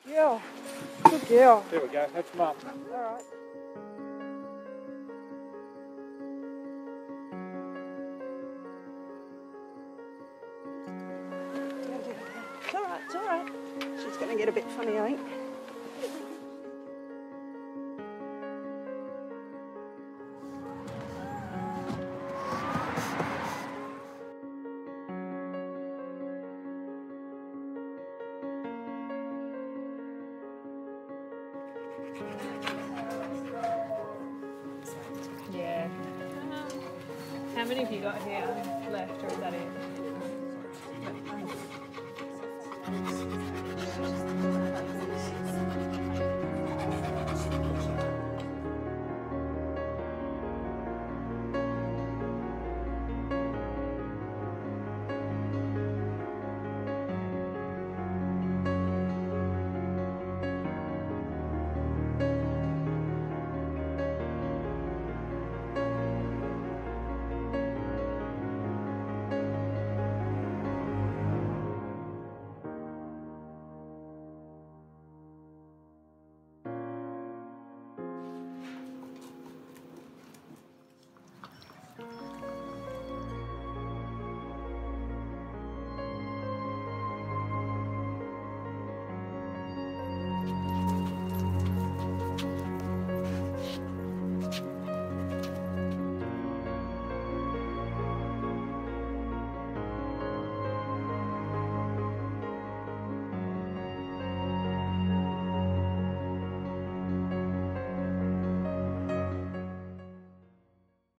girl. Good girl. There we go, that's mum. Alright. It's alright, it's alright. She's going to get a bit funny, I think. Yeah. How many have you got here left, or is that it?